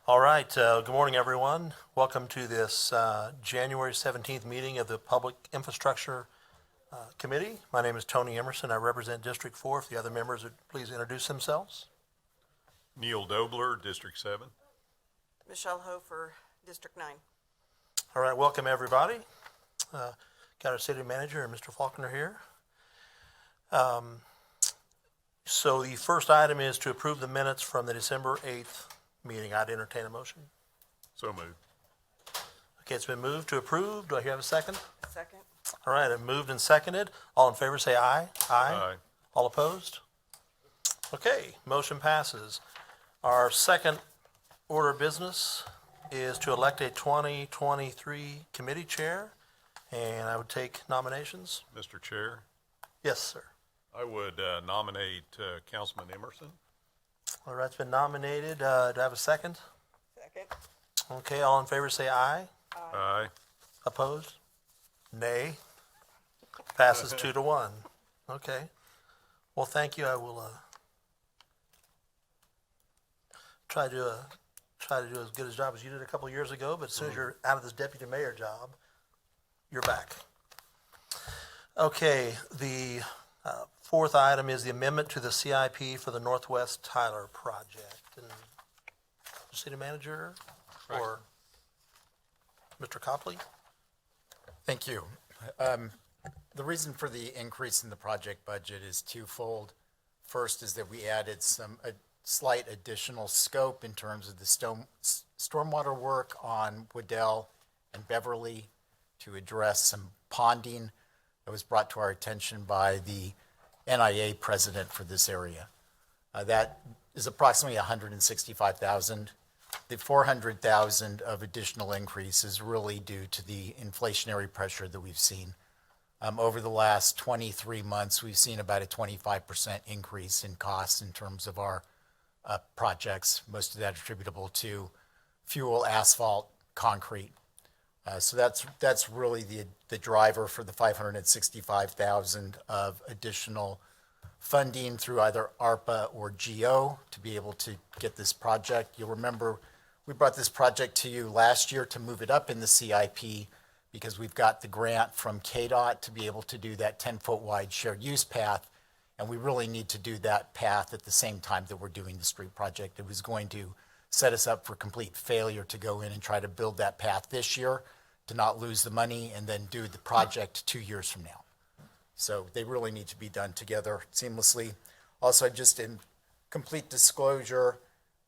All right, good morning, everyone. Welcome to this January 17th meeting of the Public Infrastructure Committee. My name is Tony Emerson. I represent District 4. If the other members would please introduce themselves. Neil Dobler, District 7. Michelle Hofer, District 9. All right, welcome, everybody. Got our city manager and Mr. Faulkner here. So the first item is to approve the minutes from the December 8th meeting. I'd entertain a motion. So moved. Okay, it's been moved to approve. Do I hear a second? Second. All right, it moved and seconded. All in favor say aye. Aye. All opposed? Okay, motion passes. Our second order of business is to elect a 2023 committee chair, and I would take nominations. Mr. Chair, Yes, sir. I would nominate Councilman Emerson. All right, it's been nominated. Do I have a second? Second. Okay, all in favor say aye. Aye. Opposed? Nay. Passes 2-1. Okay. Well, thank you. I will try to do as good a job as you did a couple of years ago, but as soon as you're out of this deputy mayor job, you're back. Okay, the fourth item is the amendment to the CIP for the Northwest Tyler project. And city manager or Mr. Copley? Thank you. The reason for the increase in the project budget is twofold. First is that we added a slight additional scope in terms of the stormwater work on Waddell and Beverly to address some ponding that was brought to our attention by the NIA president for this area. That is approximately $165,000. The $400,000 of additional increase is really due to the inflationary pressure that we've seen. Over the last 23 months, we've seen about a 25% increase in costs in terms of our projects, most of that attributable to fuel, asphalt, concrete. So that's really the driver for the $565,000 of additional funding through either ARPA or GO to be able to get this project. You'll remember we brought this project to you last year to move it up in the CIP because we've got the grant from KDOT to be able to do that 10-foot wide shared use path, and we really need to do that path at the same time that we're doing the street project. It was going to set us up for complete failure to go in and try to build that path this year, to not lose the money, and then do the project 2 years from now. So they really need to be done together seamlessly. Also, just in complete disclosure,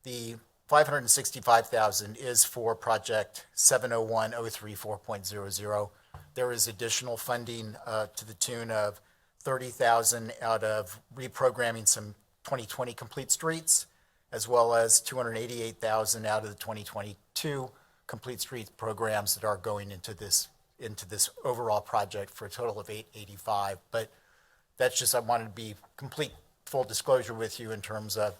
the $565,000 is for project 701-034.00. There is additional funding to the tune of $30,000 out of reprogramming some 2020 complete streets, as well as $288,000 out of the 2022 complete streets programs that are going into this overall project for a total of $885. But that's just, I wanted to be complete full disclosure with you in terms of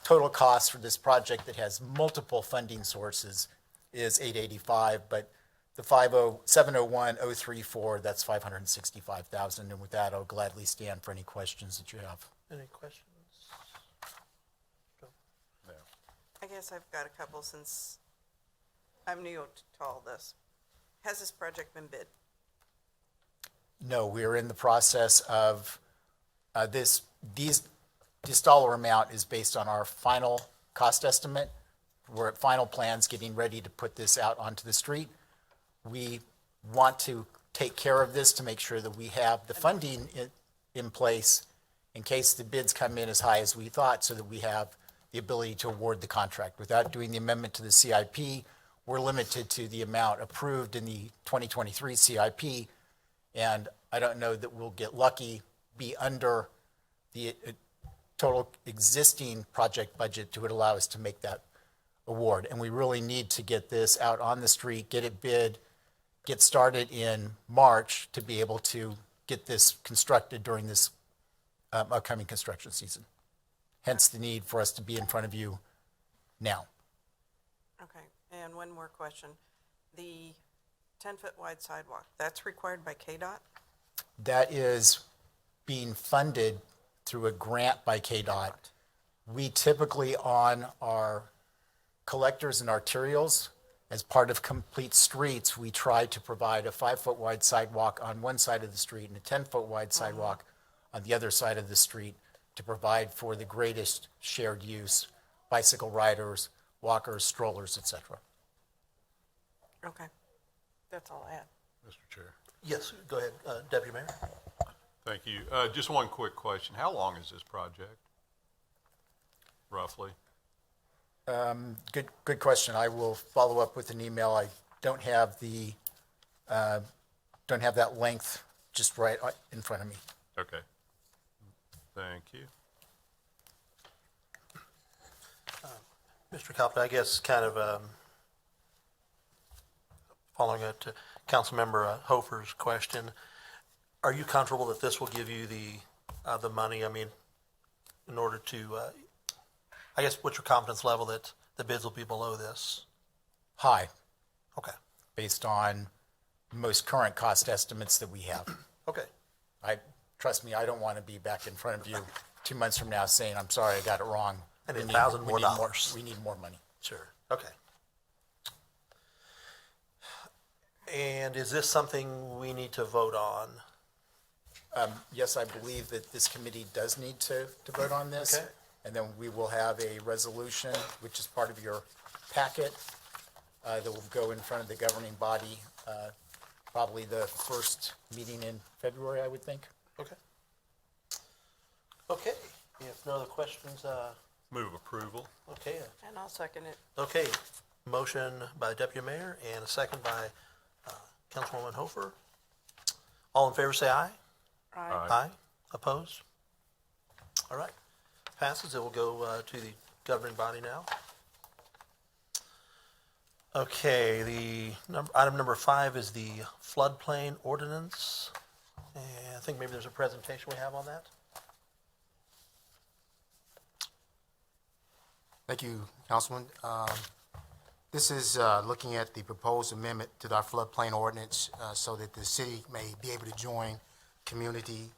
total costs for this project that has multiple funding sources is $885, but the 701-034, that's $565,000. And with that, I'll gladly stand for any questions that you have. Any questions? No. I guess I've got a couple since I'm new to all this. Has this project been bid? No, we are in the process of this dollar amount is based on our final cost estimate. We're at final plans getting ready to put this out onto the street. We want to take care of this to make sure that we have the funding in place in case the bids come in as high as we thought, so that we have the ability to award the contract. Without doing the amendment to the CIP, we're limited to the amount approved in the 2023 CIP, and I don't know that we'll get lucky, be under the total existing project budget to allow us to make that award. And we really need to get this out on the street, get it bid, get started in March to be able to get this constructed during this upcoming construction season. Hence the need for us to be in front of you now. Okay, and one more question. The 10-foot wide sidewalk, that's required by KDOT? That is being funded through a grant by KDOT. We typically on our collectors and arterials. As part of complete streets, we try to provide a 5-foot wide sidewalk on one side of the street and a 10-foot wide sidewalk on the other side of the street to provide for the greatest shared use, bicycle riders, walkers, strollers, etc. Okay, that's all I had. Mr. Chair. Yes, go ahead, Deputy Mayor. Thank you. Just one quick question. How long is this project? Roughly? Good question. I will follow up with an email. I don't have that length just right in front of me. Okay. Thank you. Mr. Copley, I guess kind of following up to Councilmember Hofer's question, are you comfortable that this will give you the money? I mean, in order to, I guess, what's your confidence level that the bids will be below this? High, Okay, based on most current cost estimates that we have. okay, Trust me, I don't want to be back in front of you 2 months from now saying, I'm sorry, I got it wrong. And We $1,000 we more need dollars. We need more money. sure, okay. And is this something we need to vote on? Yes, I believe that this committee does need to vote on this. Okay. And then we will have a resolution, which is part of your packet, that will go in front of the governing body, probably the first meeting in February, I would think. Okay. Okay, if no other questions, Move approval. okay, And I'll second it. okay. Motion by Deputy Mayor and a second by Councilwoman Hofer. All in favor, say aye. Aye. Aye. Opposed? All right. Passes. It will go to the governing body now. Okay, item number 5 is the floodplain ordinance. And I think maybe there's a presentation we have on that. Thank you, Councilman. This is looking at the proposed amendment to our floodplain ordinance so that the city may be able to join community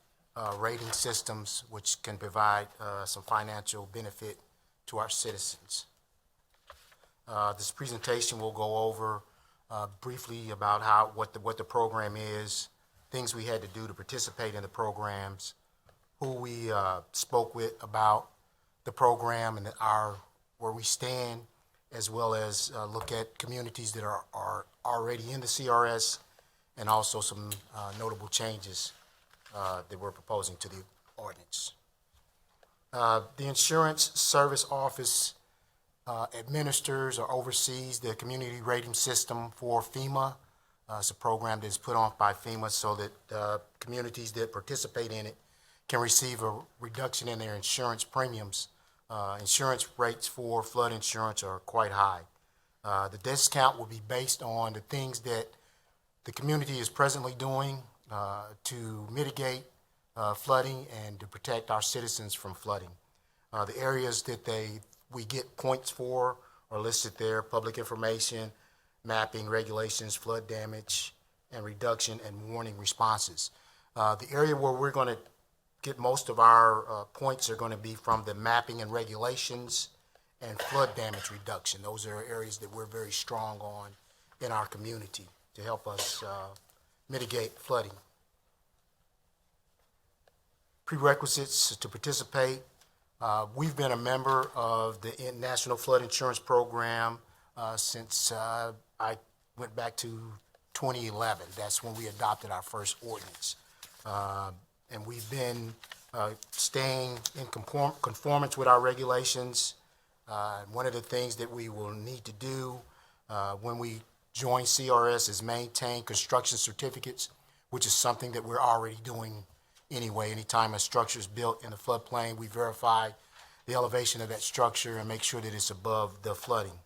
rating systems, which can provide some financial benefit to our citizens. This presentation will go over briefly about what the program is, things we had to do to participate in the programs, who we spoke with about the program and where we stand, as well as look at communities that are already in the CRS, and also some notable changes that we're proposing to the ordinance. The Insurance Service Office administers or oversees the community rating system for FEMA. It's a program that's put on by FEMA so that communities that participate in it can receive a reduction in their insurance premiums. Insurance rates for flood insurance are quite high. The discount will be based on the things that the community is presently doing to mitigate flooding and to protect our citizens from flooding. The areas that we get points for are listed there: public information, mapping, regulations, flood damage, and reduction and warning responses. The area where we're going to get most of our points are going to be from the mapping and regulations and flood damage reduction. Those are areas that we're very strong on in our community to help us mitigate flooding. Prerequisites to participate. We've been a member of the National Flood Insurance Program since I went back to 2011. That's when we adopted our first ordinance. And we've been staying in conformance with our regulations. One of the things that we will need to do when we join CRS is maintain construction certificates, which is something that we're already doing anyway. Anytime a structure is built in the floodplain, we verify the elevation of that structure and make sure that it's above the flooding.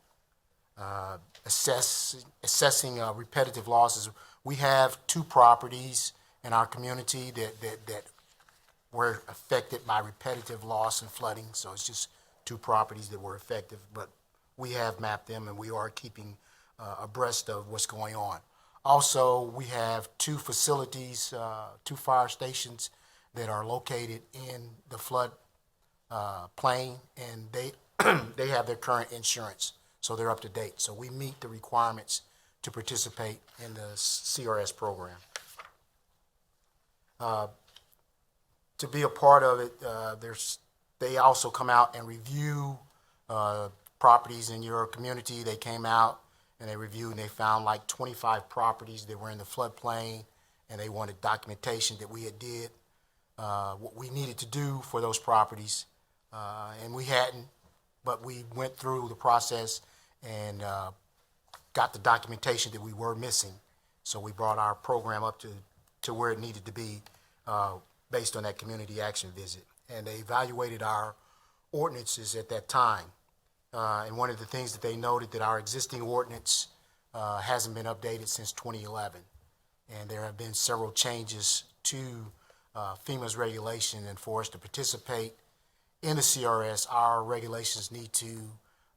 Assessing repetitive losses. We have 2 properties in our community that were affected by repetitive loss and flooding. So it's just 2 properties that were affected, but we have mapped them and we are keeping abreast of what's going on. Also, we have 2 facilities, 2 fire stations that are located in the flood plain, and they they have their current insurance. so they're up to date. So we meet the requirements to participate in the CRS program. To be a part of it, they also come out and review properties in your community. They came out and they reviewed and they found like 25 properties that were in the floodplain, and they wanted documentation that we had did what we needed to do for those properties, and we hadn't, but we went through the process and got the documentation that we were missing. So we brought our program up to where it needed to be based on that community action visit. And they evaluated our ordinances at that time. And one of the things that they noted that our existing ordinance hasn't been updated since 2011. And there have been several changes to FEMA's regulation, and for us to participate in the CRS, our regulations need to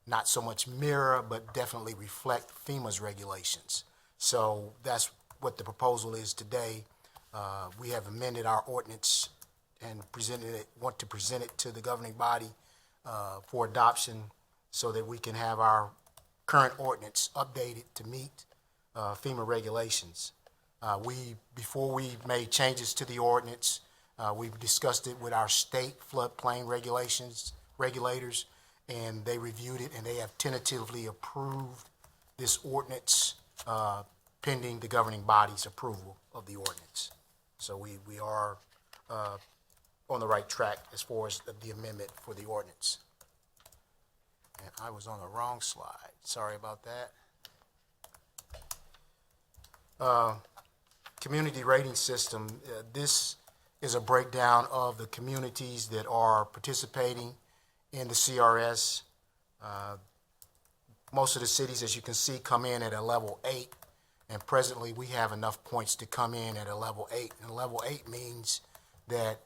not so much mirror, but definitely reflect FEMA's regulations. So that's what the proposal is today. We have amended our ordinance and want to present it to the governing body for adoption so that we can have our current ordinance updated to meet FEMA regulations. Before we made changes to the ordinance, we discussed it with our state floodplain regulators, and they reviewed it, and they have tentatively approved this ordinance pending the governing body's approval of the ordinance. So we are on the right track as far as the amendment for the ordinance. And I was on the wrong slide. Sorry about that. Community rating system. This is a breakdown of the communities that are participating in the CRS. Most of the cities, as you can see, come in at a level 8. And presently, we have enough points to come in at a level 8. And level 8 means that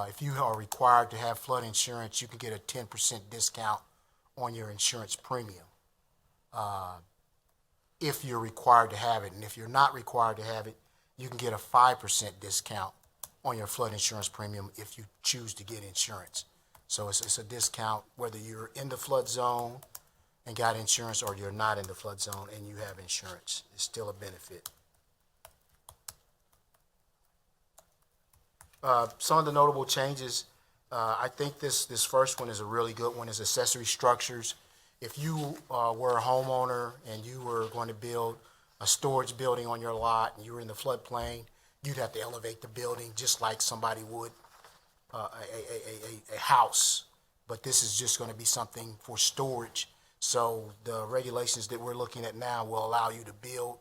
if you are required to have flood insurance, you can get a 10% discount on your insurance premium if you're required to have it. And if you're not required to have it, you can get a 5% discount on your flood insurance premium if you choose to get insurance. So it's a discount whether you're in the flood zone and got insurance, or you're not in the flood zone and you have insurance. It's still a benefit. Some of the notable changes, I think this first one is a really good one, is accessory structures. If you were a homeowner and you were going to build a storage building on your lot and you were in the floodplain, you'd have to elevate the building just like somebody would a house. But this is just going to be something for storage. So the regulations that we're looking at now will allow you to build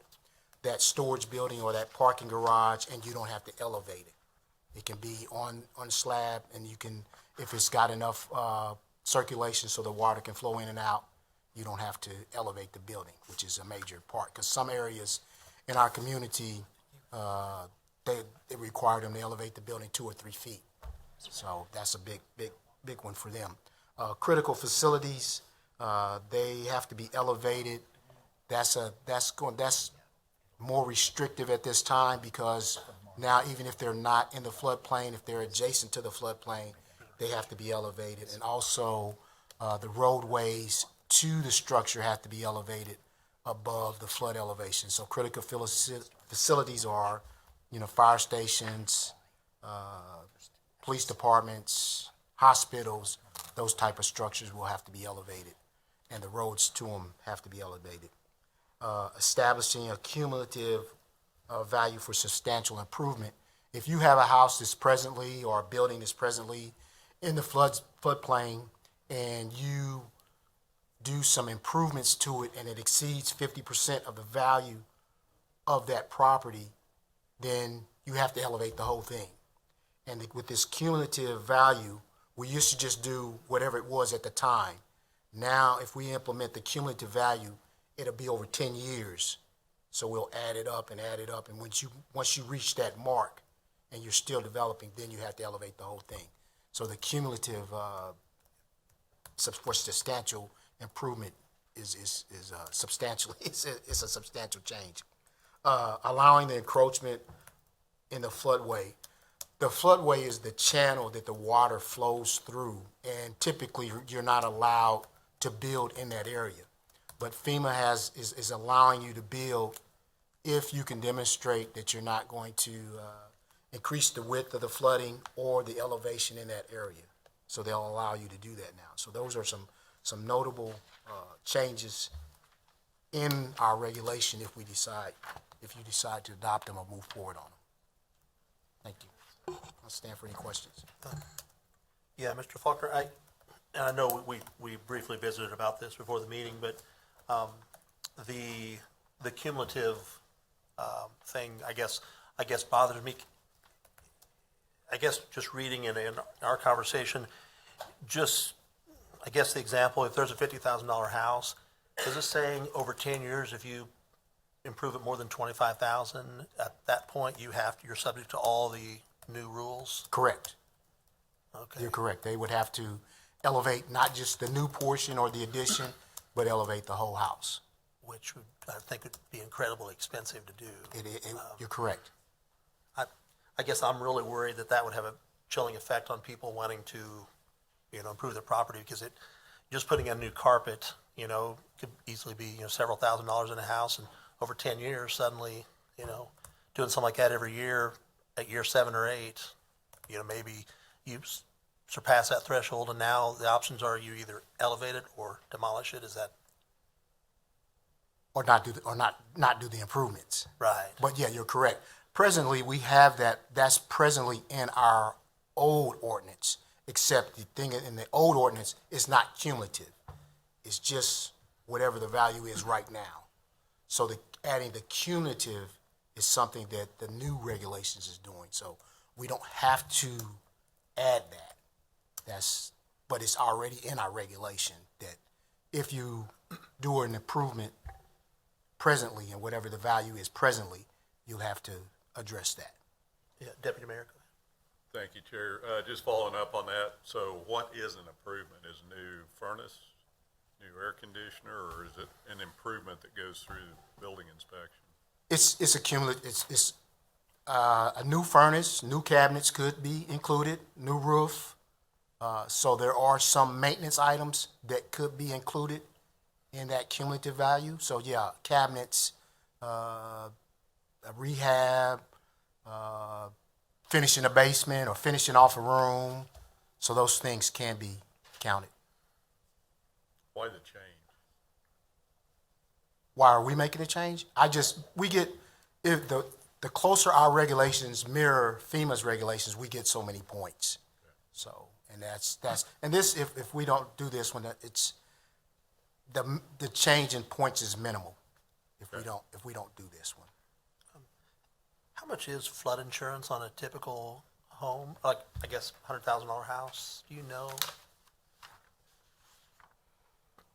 that storage building or that parking garage, and you don't have to elevate it. It can be on slab, and you can, if it's got enough circulation so the water can flow in and out, you don't have to elevate the building, which is a major part. Because some areas in our community, they require them to elevate the building 2 or 3 feet. So that's a big one for them. Critical facilities, they have to be elevated. That's more restrictive at this time, because now even if they're not in the floodplain, if they're adjacent to the floodplain, they have to be elevated. And also the roadways to the structure have to be elevated above the flood elevation. So critical facilities are, fire stations, police departments, hospitals. Those type of structures will have to be elevated, and the roads to them have to be elevated. Establishing a cumulative value for substantial improvement. If you have a house that's presently, or a building that's presently in the floodplain, and you do some improvements to it and it exceeds 50% of the value of that property, then you have to elevate the whole thing. And with this cumulative value, we used to just do whatever it was at the time. Now, if we implement the cumulative value, it'll be over 10 years. So we'll add it up, and and once you reach that mark and you're still developing, then you have to elevate the whole thing. So the cumulative for substantial improvement is substantial. It's a substantial change. Allowing the encroachment in the floodway. The floodway is the channel that the water flows through, and typically you're not allowed to build in that area. But FEMA is allowing you to build if you can demonstrate that you're not going to increase the width of the flooding or the elevation in that area. So they'll allow you to do that now. So those are some notable changes in our regulation if you decide to adopt them or move forward on them. Thank you. I'll stand for any questions. Yeah, Mr. Faulkner, and I know we briefly visited about this before the meeting, but the cumulative thing, I guess bothers me. I guess just reading in our conversation, I guess the example, if there's a $50,000 house, is it saying over 10 years, if you improve it more than 25,000, at that point you're subject to all the new rules? Correct. Okay. You're correct. They would have to elevate not just the new portion or the addition, but elevate the whole house. Which I think would be incredibly expensive to do. You're correct. I guess I'm really worried that would have a chilling effect on people wanting to, improve their property, because just putting in new carpet, could easily be, several $1,000s in a house, and over 10 years, suddenly, doing something like that every year, at year 7 or 8, maybe you surpass that threshold, and now the options are you either elevate it or demolish it. Is that Or not do the improvements. right? But yeah, you're correct. Presently, we have that's presently in our old ordinance, except the thing in the old ordinance is not cumulative. It's just whatever the value is right now. So adding the cumulative is something that the new regulations is doing. So we don't have to add that. But it's already in our regulation that if you do an improvement presently, and whatever the value is presently, you'll have to address that. Yeah, Deputy Mayor. Go ahead. Thank you, Chair. Just following up on that, so what is an improvement? Is new furnace, new air conditioner, or is it an improvement that goes through building inspection? It's a cumulative, it's a new furnace, new cabinets could be included, new roof. So there are some maintenance items that could be included in that cumulative value. So yeah, cabinets, a rehab, finishing a basement or finishing off a room. So those things can be counted. Why the change? Why are we making a change? If the closer our regulations mirror FEMA's regulations, we get so many points. So, and if we don't do this one, it's, the change in points is minimal if we don't do this one. How much is flood insurance on a typical home? Like, I guess, $100,000 house? Do you know?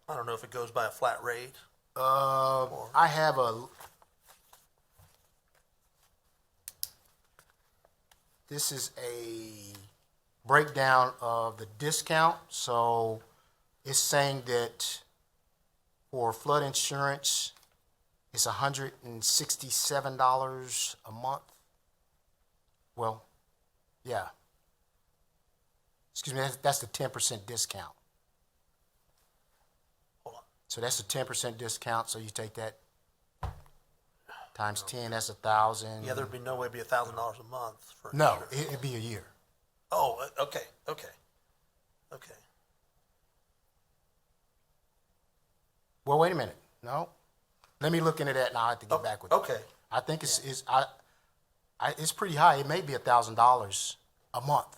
I don't know if it goes by a flat rate. I have this is a breakdown of the discount. So it's saying that for flood insurance, it's $167 a month. Well, yeah. Excuse me, that's the 10% discount. Hold on. So that's a 10% discount, so you take that times 10, that's 1,000. Yeah, there'd be no way it'd be $1,000 a month for No, insurance. it'd be a year. Oh, okay. Well, wait a minute. No. Let me look into that and I'll have to get back with you. Okay. I think it's pretty high. It may be $1,000 a month.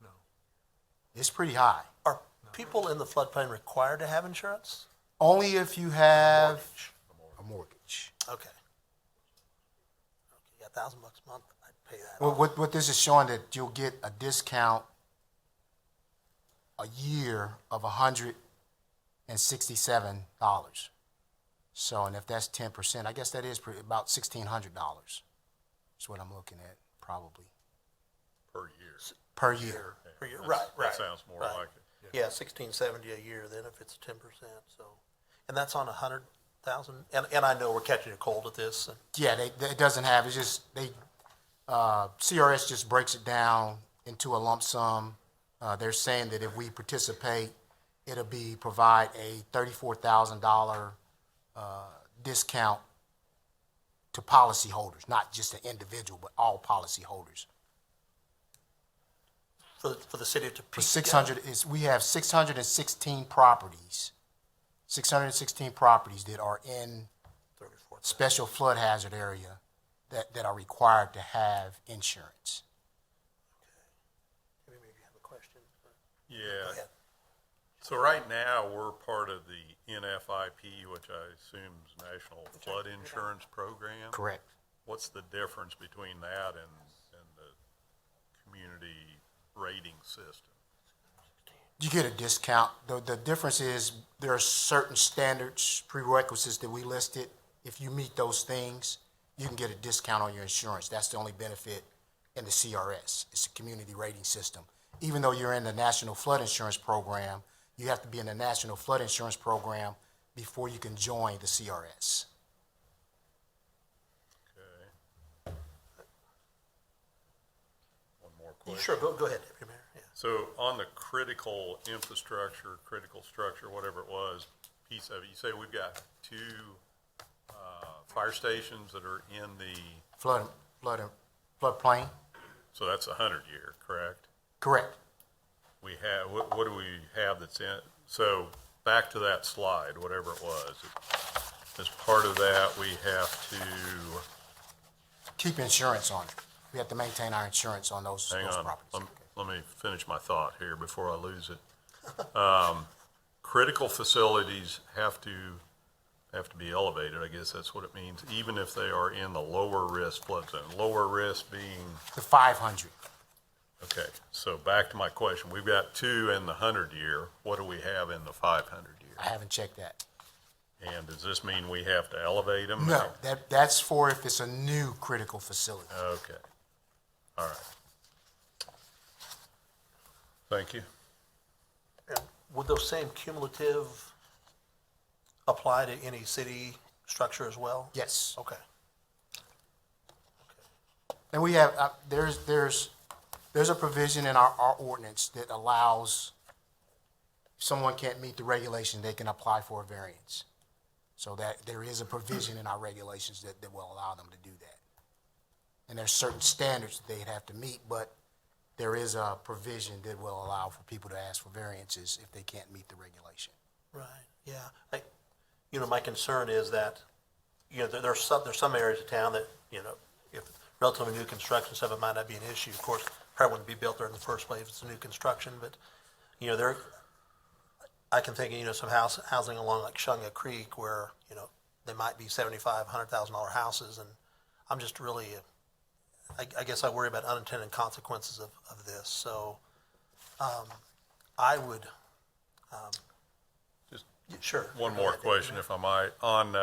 No. It's pretty high. Are people in the floodplain required to have insurance? Only if you have Mortgage. a mortgage. Okay. Yeah, $1,000 a month, I'd pay that. Well, what this is showing that you'll get a discount a year of $167. So, and if that's 10%, I guess that is about $1,600. Is what I'm looking at, probably Per year. per year. Per year. That's- Right. That sounds more right. like it. Yeah, $1,670 a year then if it's 10%, so. And that's on 100,000? And I know we're catching a cold at this. Yeah, it doesn't have, it's just, CRS just breaks it down into a lump sum. They're saying that if we participate it'll provide a $34,000 discount to policyholders, not just an individual, but all policyholders. For the city of Topeka? For 600, we have 616 properties, 616 properties that are in 34. special flood hazard area that are required to have insurance. Maybe you have a question? Go Yeah. ahead. So right now, we're part of the NFIP, which I assume is National Flood Insurance Program. Correct. What's the difference between that and the community rating system? You get a discount. The difference is there are certain standards, prerequisites that we listed. If you meet those things, you can get a discount on your insurance. That's the only benefit in the CRS. It's a community rating system. Even though you're in the National Flood Insurance Program, you have to be in the National Flood Insurance Program before you can join the CRS. Okay. One more question. Sure, go ahead, Deputy Mayor. Yeah. So on the critical infrastructure, critical structure, whatever it was, piece of it, you say we've got two fire stations that are in the, Floodplain? so that's 100-year, correct? Correct. We have, what do we have that's in, so back to that slide, whatever it was. As part of that, we have to, Keep insurance on it. We have to maintain our insurance on those hang on, properties. let me finish my thought here before I lose it. Critical facilities have to be elevated, I guess that's what it means, even if they are in the lower risk flood zone. Lower risk being, The 500. okay, so back to my question. We've got two in the 100-year. What do we have in the 500-year? I haven't checked that. And does this mean we have to elevate them? No, that's for if it's a new critical facility. Okay. All right. Thank you. And would those same cumulative apply to any city structure as well? Yes. Okay. And we have, there's a provision in our ordinance that allows, if someone can't meet the regulation, they can apply for a variance. So that there is a provision in our regulations that will allow them to do that. And there's certain standards that they'd have to meet, but there is a provision that will allow for people to ask for variances if they can't meet the regulation. Right, yeah. My concern is that, there's some areas of town that, if relatively new construction stuff, it might not be an issue. Of course, probably wouldn't be built there in the first place if it's a new construction, but, I can think of, some housing along like Shunga Creek where, they might be $75,000, $100,000 houses, and I'm just really, I guess I worry about unintended consequences of this, so, I would, Just sure. one more question, if I might. On,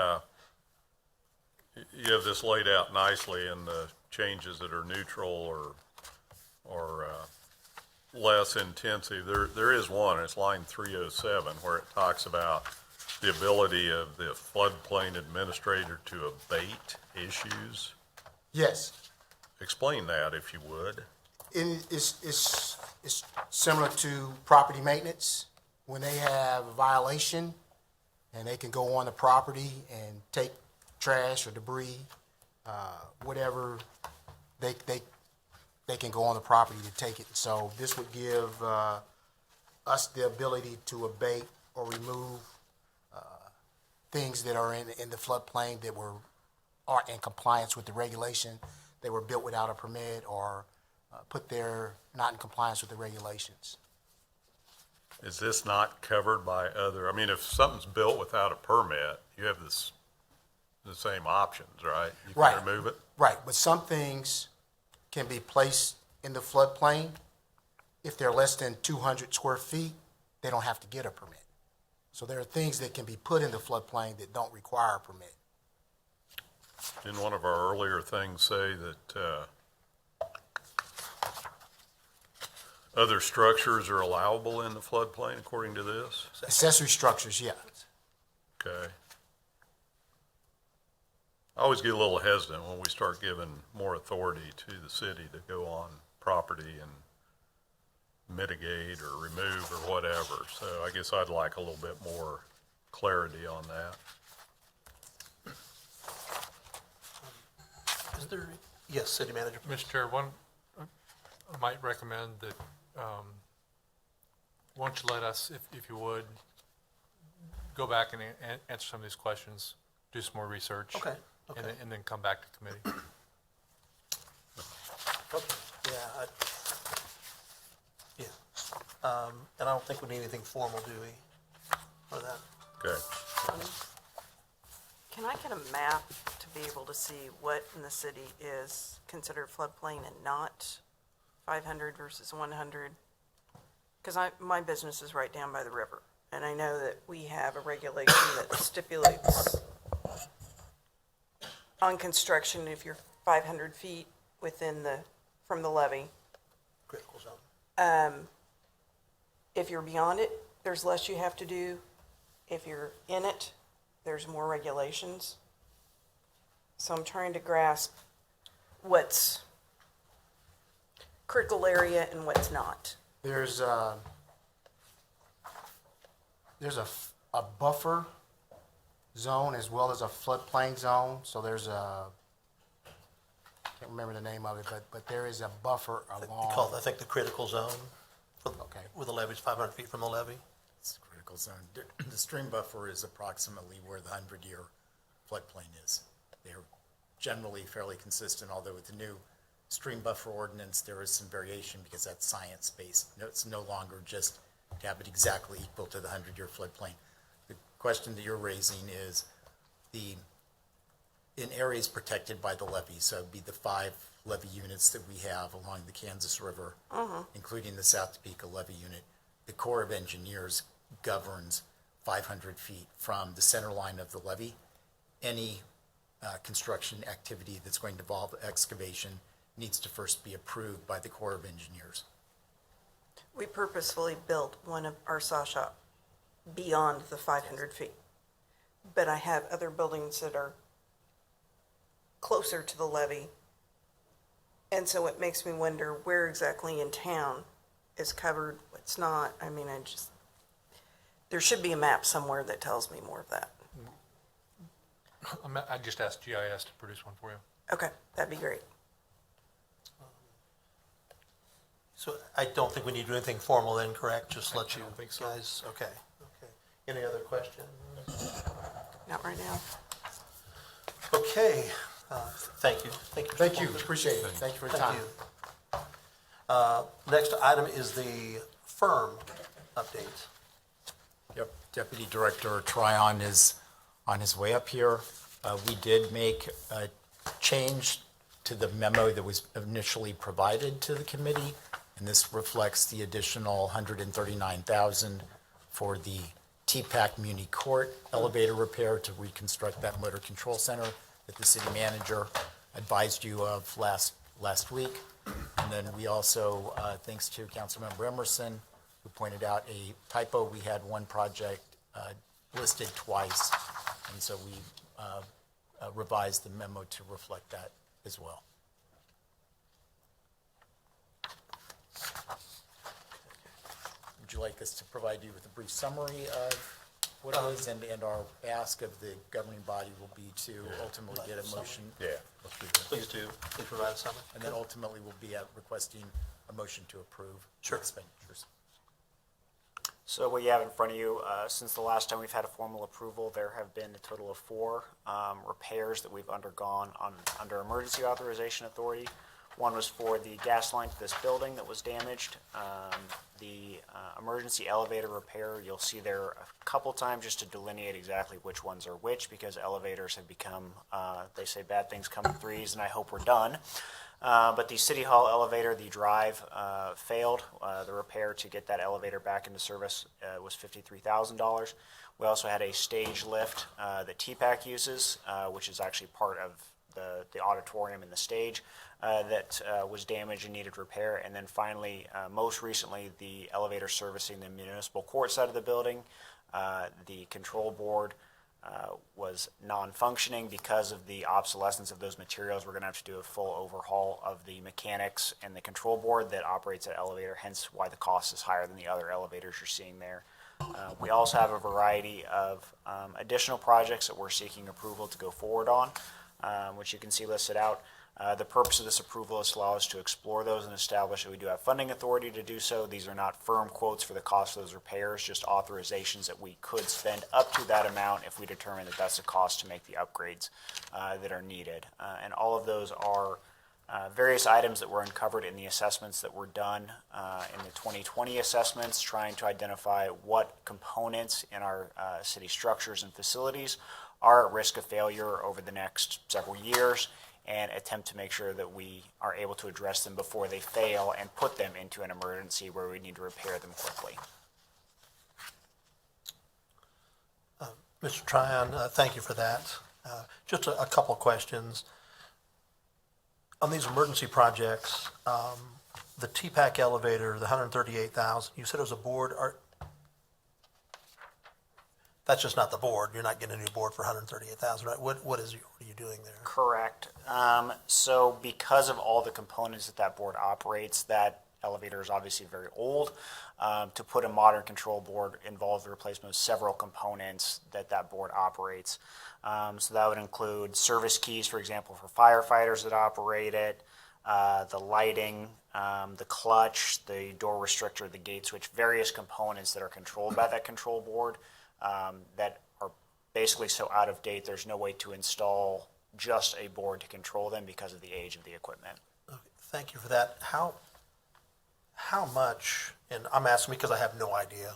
you have this laid out nicely in the changes that are neutral or less intensive. There is one, it's line 307, where it talks about the ability of the floodplain administrator to abate issues. Yes. Explain that, if you would. It's similar to property maintenance. When they have a violation and they can go on the property and take trash or debris, whatever, they can go on the property to take it. So this would give us the ability to abate or remove things that are in the floodplain that are in compliance with the regulation. They were built without a permit or put there not in compliance with the regulations. Is this not covered by other, if something's built without a permit, you have the same options, right? You Right. can remove it? Right, but some things can be placed in the floodplain. If they're less than 200 square feet, they don't have to get a permit. So there are things that can be put in the floodplain that don't require a permit. Didn't one of our earlier things say that other structures are allowable in the floodplain according to this? Accessory structures, yeah. Okay. I always get a little hesitant when we start giving more authority to the city to go on property and mitigate or remove or whatever. So I guess I'd like a little bit more clarity on that. Is there, yes, city manager? Mr. Chair, I might recommend that, why don't you let us, if you would, go back and answer some of these questions, do some more research. Okay, And okay. then come back to committee. Okay, yeah, and I don't think we need anything formal, do we, for that? Okay. Can I get a map to be able to see what in the city is considered floodplain and not 500 versus 100? Because my business is right down by the river, and I know that we have a regulation that stipulates on construction, if you're 500 feet from the levee, Critical zone. if you're beyond it, there's less you have to do. If you're in it, there's more regulations. So I'm trying to grasp what's critical area and what's not. There's a buffer zone as well as a floodplain zone, so there's a, can't remember the name of it, but there is a buffer You along. call it, I think, the critical zone, Okay. where the levee's 500 feet from the levee. It's a critical zone. The stream buffer is approximately where the 100-year floodplain is. They're generally fairly consistent, although with the new stream buffer ordinance, there is some variation because that's science-based. It's no longer just to have it exactly equal to the 100-year floodplain. The question that you're raising is in areas protected by the levee, so it'd be the 5 levee units that we have along the Kansas River, including the South Topeka levee unit. The Corps of Engineers governs 500 feet from the center line of the levee. Any construction activity that's going to involve excavation needs to first be approved by the Corps of Engineers. We purposefully built one of our saw shop beyond the 500 feet. But I have other buildings that are closer to the levee. And so it makes me wonder where exactly in town is covered, what's not. I mean, there should be a map somewhere that tells me more of that. I just asked GIS to produce one for you. Okay, that'd be great. So I don't think we need to do anything formal then, correct? Just let you don't think so. guys, okay, okay. Any other questions? Not right now. Okay, thank you. Thank you, appreciate it. Thank you for your Thank time. you. Next item is the firm update. Yep, Deputy Director Tryon is on his way up here. We did make a change to the memo that was initially provided to the committee, and this reflects the additional $139,000 for the TPAC Muni Court elevator repair to reconstruct that motor control center that the city manager advised you of last week. And then we also, thanks to Councilmember Emerson, who pointed out a typo, we had one project listed twice, and so we revised the memo to reflect that as well. Would you like us to provide you with a brief summary of what it is? And our ask of the governing body will be to ultimately get a motion. Yeah, let's do that. Please do, please provide a summary. And then ultimately we'll be requesting a motion to approve the Sure. expenditures. So what you have in front of you, since the last time we've had a formal approval, there have been a total of 4 repairs that we've undergone under emergency authorization authority. One was for the gas line to this building that was damaged. The emergency elevator repair, you'll see there a couple times just to delineate exactly which ones are which, because elevators have become, they say bad things come in threes, and I hope we're done. But the City Hall elevator, the drive, failed. The repair to get that elevator back into service was $53,000. We also had a stage lift that TPAC uses, which is actually part of the auditorium and the stage, that was damaged and needed repair. And then finally, most recently, the elevator servicing the municipal court side of the building, the control board, was non-functioning. Because of the obsolescence of those materials, we're going to have to do a full overhaul of the mechanics and the control board that operates that elevator, hence why the cost is higher than the other elevators you're seeing there. We also have a variety of additional projects that we're seeking approval to go forward on, which you can see listed out. The purpose of this approval is to allow us to explore those and establish that we do have funding authority to do so. These are not firm quotes for the cost of those repairs, just authorizations that we could spend up to that amount if we determine that that's the cost to make the upgrades that are needed. And all of those are various items that were uncovered in the assessments that were done in the 2020 assessments, trying to identify what components in our city structures and facilities are at risk of failure over the next several years, and attempt to make sure that we are able to address them before they fail and put them into an emergency where we need to repair them quickly. Mr. Tryon, thank you for that. Just a couple of questions. On these emergency projects, the TPAC elevator, the 138,000, you said it was a board, that's just not the board, you're not getting a new board for 138,000, right? What are you doing there? Correct. So because of all the components that board operates, that elevator is obviously very old. To put a modern control board involves the replacement of several components that board operates. So that would include service keys, for example, for firefighters that operate it, the lighting, the clutch, the door restrictor, the gate switch, various components that are controlled by that control board that are basically so out of date, there's no way to install just a board to control them because of the age of the equipment. Okay, thank you for that. How much, and I'm asking because I have no idea,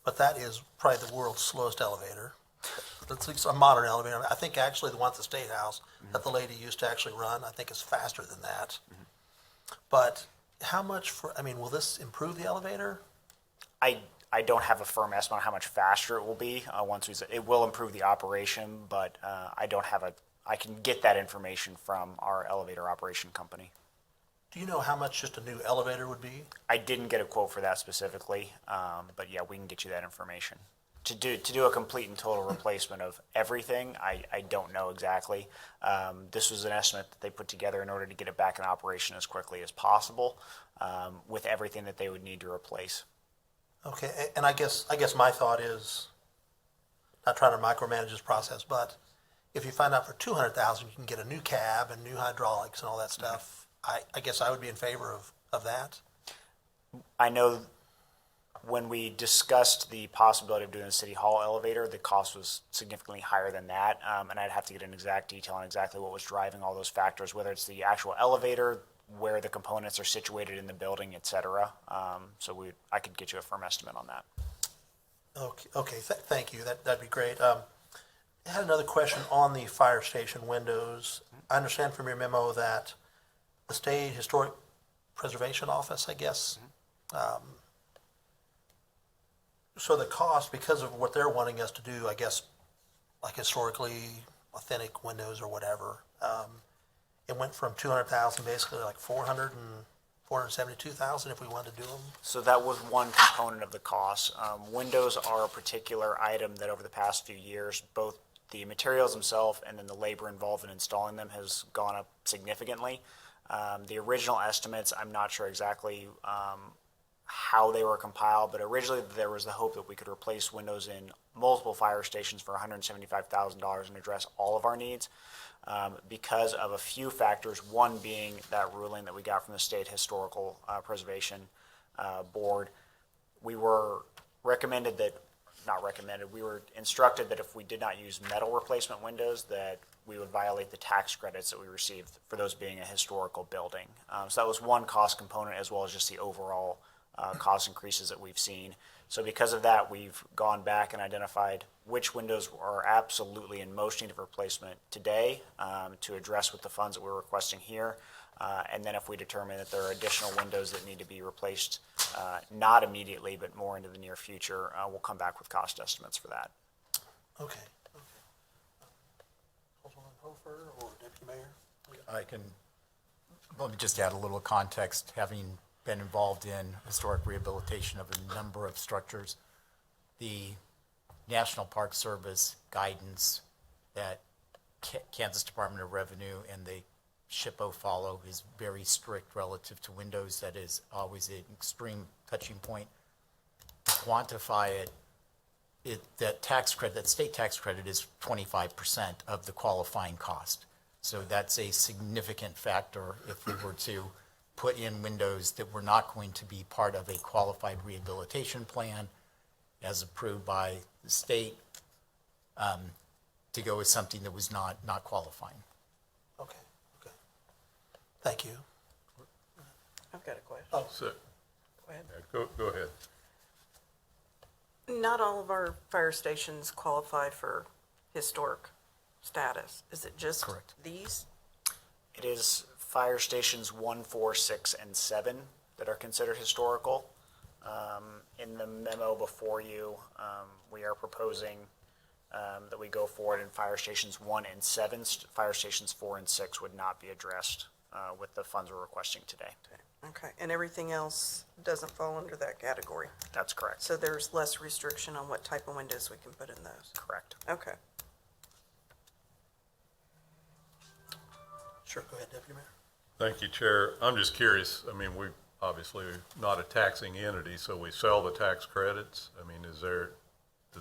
but that is probably the world's slowest elevator. It's a modern elevator. I think actually the one at the State House that the lady used to actually run, I think is faster than that. But how much will this improve the elevator? I don't have a firm estimate on how much faster it will be it will improve the operation, but I can get that information from our elevator operation company. Do you know how much just a new elevator would be? I didn't get a quote for that specifically, but yeah, we can get you that information. To do a complete and total replacement of everything, I don't know exactly. This was an estimate that they put together in order to get it back in operation as quickly as possible, with everything that they would need to replace. Okay, and I guess my thought is, not trying to micromanage this process, but if you find out for 200,000 you can get a new cab and new hydraulics and all that stuff, I guess I would be in favor of that. I know when we discussed the possibility of doing a City Hall elevator, the cost was significantly higher than that, and I'd have to get an exact detail on exactly what was driving all those factors, whether it's the actual elevator, where the components are situated in the building, et cetera. So I could get you a firm estimate on that. Okay, thank you. That'd be great. I had another question on the fire station windows. I understand from your memo that the State Historic Preservation Office, I guess, so the cost, because of what they're wanting us to do, I guess, like historically authentic windows or whatever, it went from 200,000 basically like 472,000 if we wanted to do them. So that was one component of the cost. Windows are a particular item that over the past few years, both the materials themselves and then the labor involved in installing them has gone up significantly. The original estimates, I'm not sure exactly how they were compiled, but originally there was the hope that we could replace windows in multiple fire stations for $175,000 and address all of our needs. Because of a few factors, one being that ruling that we got from the State Historical Preservation Board, we were we were instructed that if we did not use metal replacement windows, that we would violate the tax credits that we received for those being a historical building. So that was one cost component, as well as just the overall cost increases that we've seen. So because of that, we've gone back and identified which windows are absolutely in most need of replacement today to address with the funds that we're requesting here. And then if we determine that there are additional windows that need to be replaced, not immediately, but more into the near future, we'll come back with cost estimates for that. Okay. Councilman Hofer or Deputy Mayor? Let me just add a little context, having been involved in historic rehabilitation of a number of structures. The National Park Service guidance that Kansas Department of Revenue and the SHPO follow is very strict relative to windows. That is always an extreme touching point. To quantify it, that tax credit, that state tax credit is 25% of the qualifying cost. So that's a significant factor if we were to put in windows that were not going to be part of a qualified rehabilitation plan as approved by the state, to go with something that was not qualifying. Okay, okay. Thank you. I've got a question. Oh, So, Go ahead. yeah, go ahead. Not all of our fire stations qualify for historic status. Is it just Correct. these? It is fire stations 1, 4, 6, and 7 that are considered historical. In the memo before you, we are proposing that we go forward in fire stations 1 and 7. Fire stations 4 and 6 would not be addressed with the funds we're requesting today. Okay, and everything else doesn't fall under that category? That's correct. So there's less restriction on what type of windows we can put in those? Correct. Okay. sure, go ahead, Deputy Mayor. Thank you, Chair. I'm just curious, I mean, we obviously not a taxing entity, so we sell the tax credits. I mean, do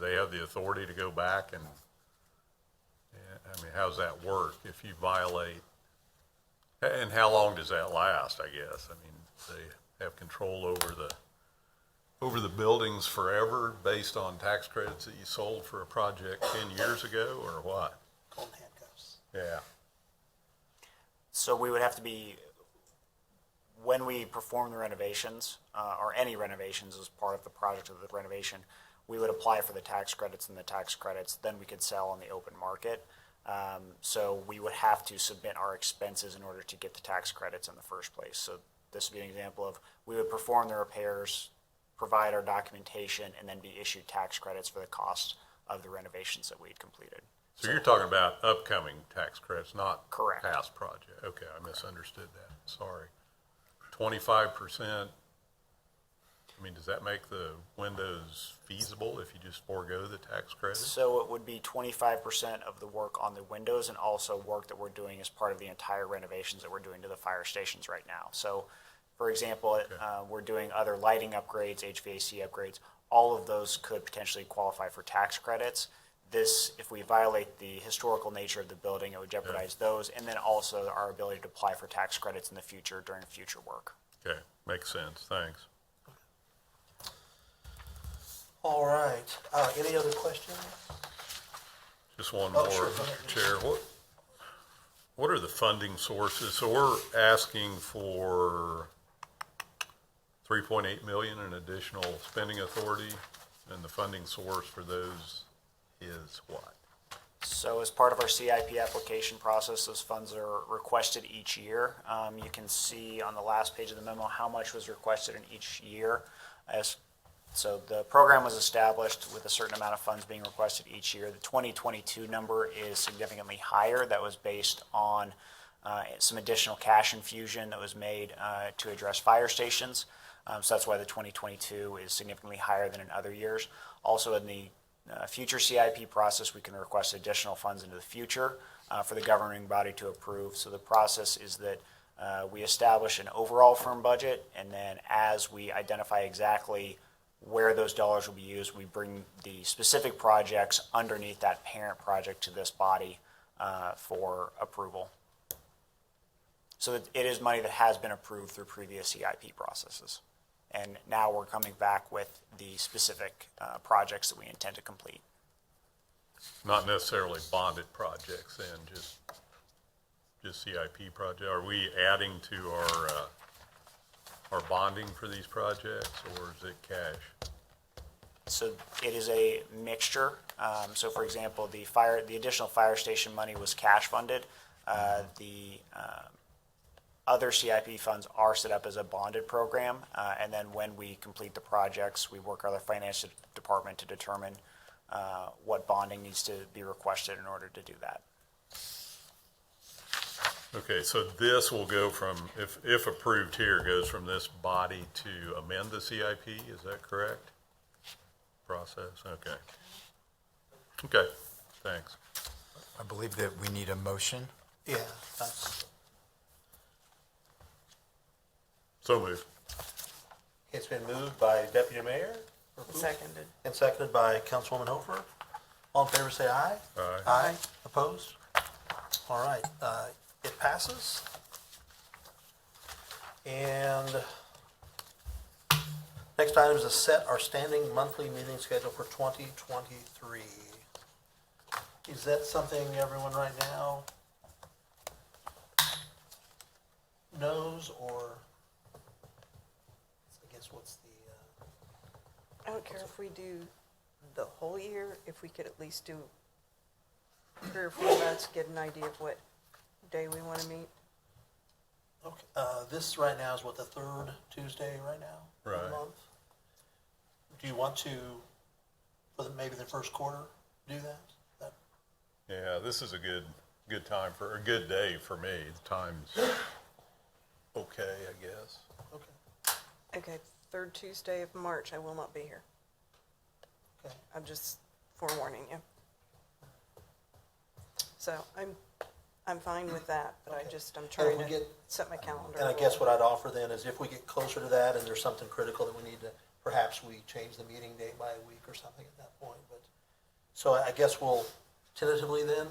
they have the authority to go back and, I mean, how's that work if you violate? And how long does that last, I guess? I mean, they have control over the buildings forever based on tax credits that you sold for a project 10 years ago, or what? Golden handcuffs. Yeah. So we would have to be, when we perform the renovations, or any renovations as part of the project of the renovation, we would apply for the tax credits, and the tax credits, then we could sell on the open market. So we would have to submit our expenses in order to get the tax credits in the first place. So this would be an example of, we would perform the repairs, provide our documentation, and then be issued tax credits for the cost of the renovations that we'd completed. So you're talking about upcoming tax credits, not Correct. past project. Okay, I misunderstood that. Sorry. 25%, I mean, does that make the windows feasible if you just forego the tax credit? So it would be 25% of the work on the windows, and also work that we're doing as part of the entire renovations that we're doing to the fire stations right now. So, for example, we're doing other lighting upgrades, HVAC upgrades. All of those could potentially qualify for tax credits. This, if we violate the historical nature of the building, it would jeopardize those, and then also our ability to apply for tax credits in the future during future work. Okay, makes sense. Thanks. All right, any other questions? Just one Oh, more, sure, go ahead. Mr. Chair. What are the funding sources? So we're asking for 3.8 million in additional spending authority, and the funding source for those is what? So as part of our CIP application process, those funds are requested each year. You can see on the last page of the memo how much was requested in each year. So the program was established with a certain amount of funds being requested each year. The 2022 number is significantly higher. That was based on some additional cash infusion that was made to address fire stations. So that's why the 2022 is significantly higher than in other years. Also, in the future CIP process, we can request additional funds into the future for the governing body to approve. So the process is that we establish an overall firm budget, and then as we identify exactly where those dollars will be used, we bring the specific projects underneath that parent project to this body for approval. So it is money that has been approved through previous CIP processes. And now we're coming back with the specific projects that we intend to complete. Not necessarily bonded projects then, just CIP project. Are we adding to our bonding for these projects, or is it cash? So it is a mixture. So for example, the additional fire station money was cash funded. The other CIP funds are set up as a bonded program, and then when we complete the projects, we work with our finance department to determine what bonding needs to be requested in order to do that. Okay, so this will go from, if approved here, goes from this body to amend the CIP, is that correct? Process, okay. Okay, thanks. I believe that we need a motion. Yeah, that's, So moved. it's been moved by Deputy Mayor Seconded. and seconded by Councilwoman Hofer. All in favor, say aye. Aye. Aye. Opposed? All right, it passes. And next item is to set our standing monthly meeting schedule for 2023. Is that something everyone right now knows, or I guess what's the, I don't care if we do the whole year, if we could at least do 3 or 4 months, get an idea of what day we want to meet. okay, this right now is what, the third Tuesday right now? of the Right. month? Do you want to, for maybe the first quarter, do that? Yeah, this is a good time for, a good day for me. The time's okay, I guess. Okay, Okay, 3rd Tuesday of March, I will not be here. okay. I'm just forewarning you. So I'm fine with that, but Okay. I'm And trying if we to get- set my calendar. And I guess what I'd offer then is if we get closer to that and there's something critical that we need to, perhaps we change the meeting date by a week or something at that point, but. So I guess we'll tentatively then,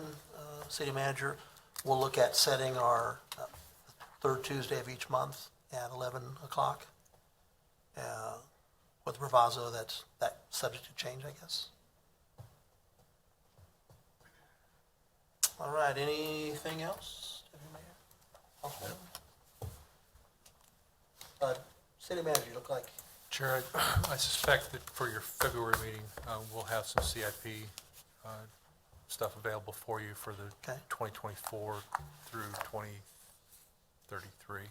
City Manager, we'll look at setting our third Tuesday of each month at 11 o'clock. With proviso that's subject to change, I guess. All right, anything else? Deputy Mayor? Councilwoman? City Manager, you look like, Chair, I suspect that for your February meeting, we'll have some CIP stuff available for you for the Okay. 2024 through 2033.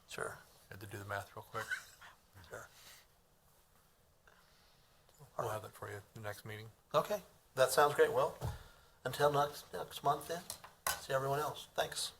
sure, Had to do the math real quick. sure. We'll have that for you at the next meeting. Okay, that sounds great. Well, until next month then, see everyone else. Thanks.